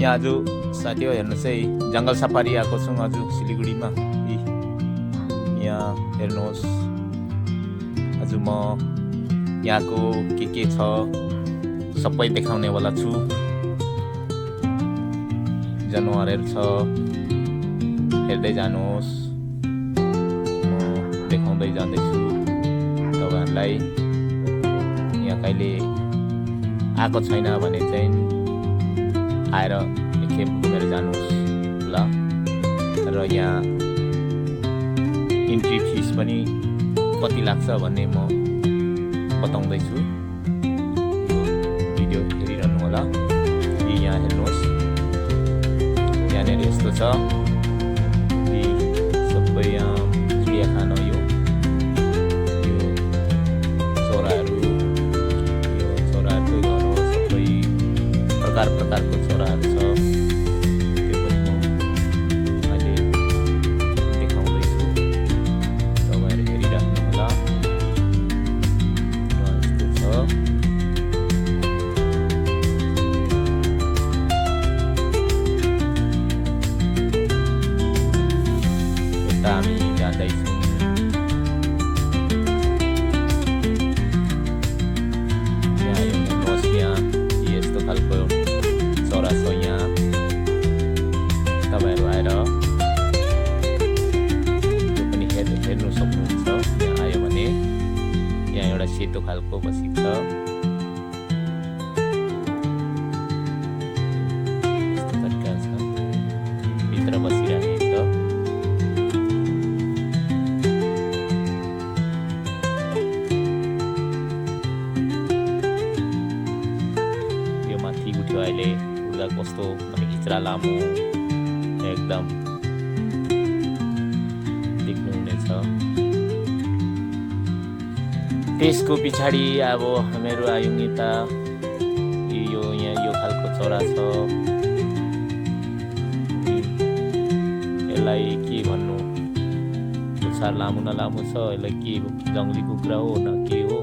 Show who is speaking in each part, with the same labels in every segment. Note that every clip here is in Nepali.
Speaker 1: यहाँ आज साथी हो हेर्नुहोस् है जङ्गल सफारी आएको छौँ आज सिलिगुडीमा। यहाँ हेर्नुहोस् आज म यहाँको के छ सबै देखाउनेवाला छु। जनावरहरू छ हेर्दै जानुहोस्, म देखाउँदै जाँदैछु तपाईहरुलाई। यहाँ कहिले आएको छैन भने चाहिँ आएर एकखेप घुमेर जानुहोस् ल। र यहाँ इन्ट्री फिस पनि कति लाग्छ भन्ने म बताउँदैछु, भिडियो हेरिरहनु होला। यहाँ हेर्नुहोस् यहाँनिर यस्तो छ सबै चिडियाखाना। यो चराहरू, यो चराहरूको घर हो, सबै प्रकारको चराहरू छ। त्यो पनि म अहिले देखाउँदैछु, तपाईँहरू हेरिराख्नु होला। र यस्तो छ हामी जाँदैछौँ। यहाँ हेर्नुहोस् यहाँ यस्तो खालको चरा छ। यहाँ तपाईँहरू आएर त्यो पनि हेर्नु सक्नुहुन्छ। यहाँ आयो भने यहाँ एउटा सेतो खालको बसेको छ, यस्तो तरिका छ, भित्र बसिरहेको छ। अहिले उड्दा कस्तो भने खिच्रा लामो एकदम देख्नुहुनेछ। त्यसको पछाडि अब हामीहरू आयौँ यता। यो यहाँ यो खालको चरा छ, यसलाई के भन्नु, पुच्छर लामो न लामो छ, यसलाई के जङ्गली कुखुरा हो न के हो।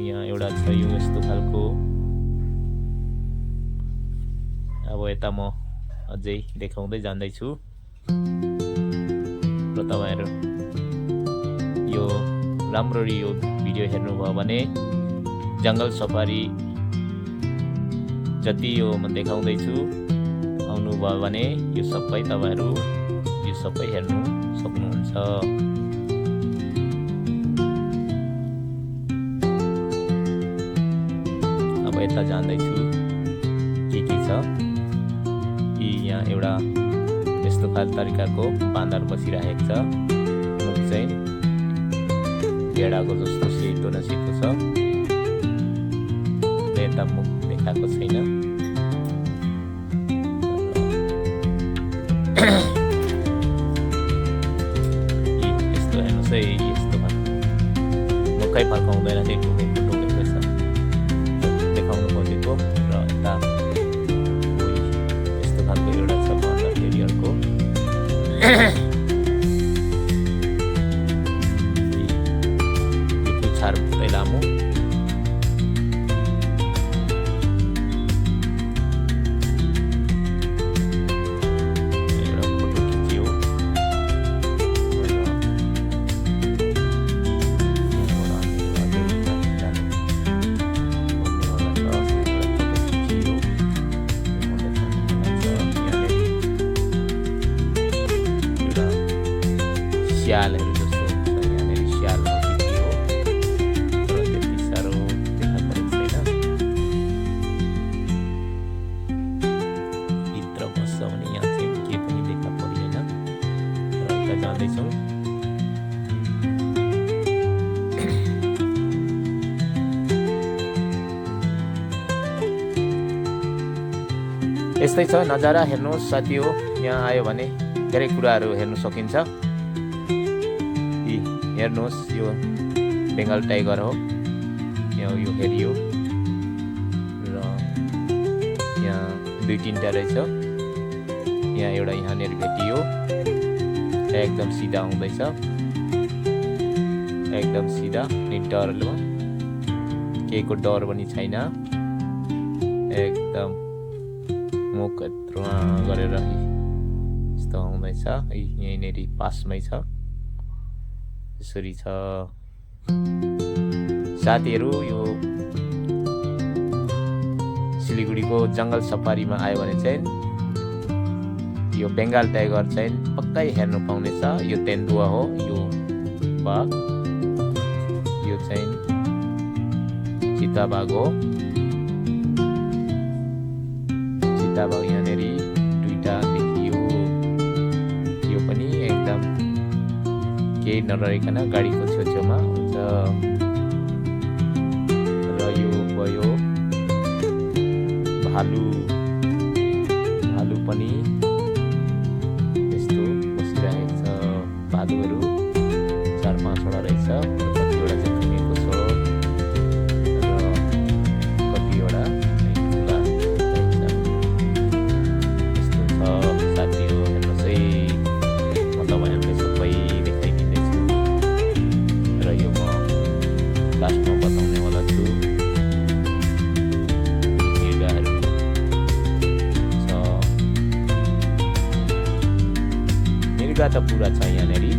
Speaker 1: यहाँ एउटा छ यो यस्तो खालको। अब यता म अझै देखाउँदै जाँदैछु र तपाईहरु यो राम्ररी यो भिडियो हेर्नुभयो भने जङ्गल सफारी जति यो म देखाउँदैछु आउनुभयो भने यो सबै तपाईहरु यो सबै हेर्नु सक्नुहुन्छ। अब यता जाँदैछु के छ। यहाँ एउटा यस्तो खाल तरिकाको बाँदर बसिरहेको छ, मुख चाहिँ भेडाको जस्तो सेतो न सेतो छ। यता मुख देखाएको छैन। यस्तो हेर्नुहोस् है, यस्तो मुखै फर्काउँदैन, ढुङ्गेको छ देखाउनु खोजेको। र यता एउटा छ बाँदर टेरियरको। यो पुच्छर पुरै लामो। एउटा फोटो खिच्यो। स्यालहरू जस्तो हुन्छ, यहाँनिर स्याल खिच्यो तर त्यति साह्रो देखा परेको छैन। भित्र बस्छ भने यहाँ चाहिँ के पनि देखा परिएन। र यता जाँदैछौँ। यस्तै छ नजारा, हेर्नुहोस् साथी हो। यहाँ आयो भने धेरै कुराहरू हेर्नु सकिन्छ। हेर्नुहोस् यो बेङ्गल टाइगर हो, यहाँ यो हेरियो। र यहाँ दुई तीनटा रहेछ। यहाँ एउटा यहाँनिर भेटियो, एकदम सिधा आउँदैछ, एकदम सिधा, डरलो, केहीको डर पनि छैन, एकदम मुख यत्रो गरेर यस्तो आउँदैछ। यहीँनेरि पासमै छ, यसरी छ साथीहरू। यो सिलिगुडीको जङ्गल सफारीमा आयो भने चाहिँ यो बेङ्गाल टाइगर चाहिँ पक्कै हेर्नु पाउनेछ। यो तेन्दुवा हो, यो बाघ, यो चाहिँ चिताबाघ हो। चिताबाघ यहाँनेरि दुईटा देखियो। यो पनि एकदम केही नरहेकन गाडीको छेउछेउमा हुन्छ। र यो भयो भालु। भालु पनि यस्तो बसिरहेको छ। भालुहरू 4-5वटा रहेछ, कतिवटा चाहिँ थुनेको छ र कतिवटा ठुला रहेछ। यस्तो छ साथीहरू, हेर्नुहोस् है। म तपाईँहरूलाई सबै देखाइदिँदैछु र यो म लास्टमा बताउनेवाला छु। मृगहरू छ, मृगा त पुरा छ यहाँनेरि।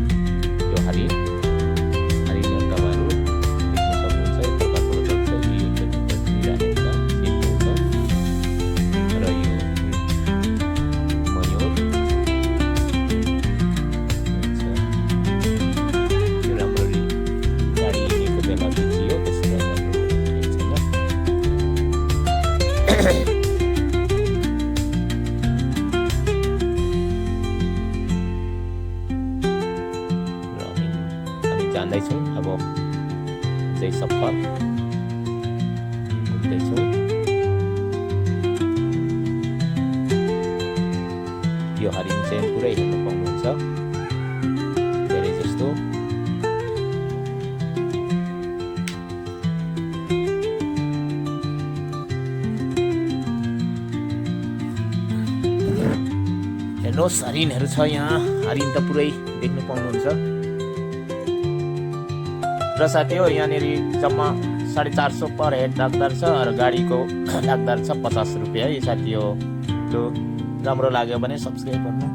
Speaker 1: यो हरिण, हरिण तपाईँहरू देख्न सक्नुहुन्छ। यो प्रकारको छ, यो बसिरहेको छ, सिम्पल छ। र यो मयूर छ। यो राम्ररी गाडी हिँडेको बेला देखियो, त्यसो राम्रो छैन। जान्दैछौँ अब चाहिँ सफर घुम्दैछौँ। यो हरिण चाहिँ पुरै हेर्नु पाउनुहुन्छ, धेरै जस्तो। हेर्नुहोस् हरिणहरू छ यहाँ। हरिण त पुरै देख्नु पाउनुहुन्छ। र साथीहरू यहाँनेरि जम्मा 450 पर हेड लाग्दो रहेछ र गाडीको लाग्दो रहेछ 50 रुपियाँ है साथी हो। राम्रो लाग्यो भने सब्सक्राइब गर्नु।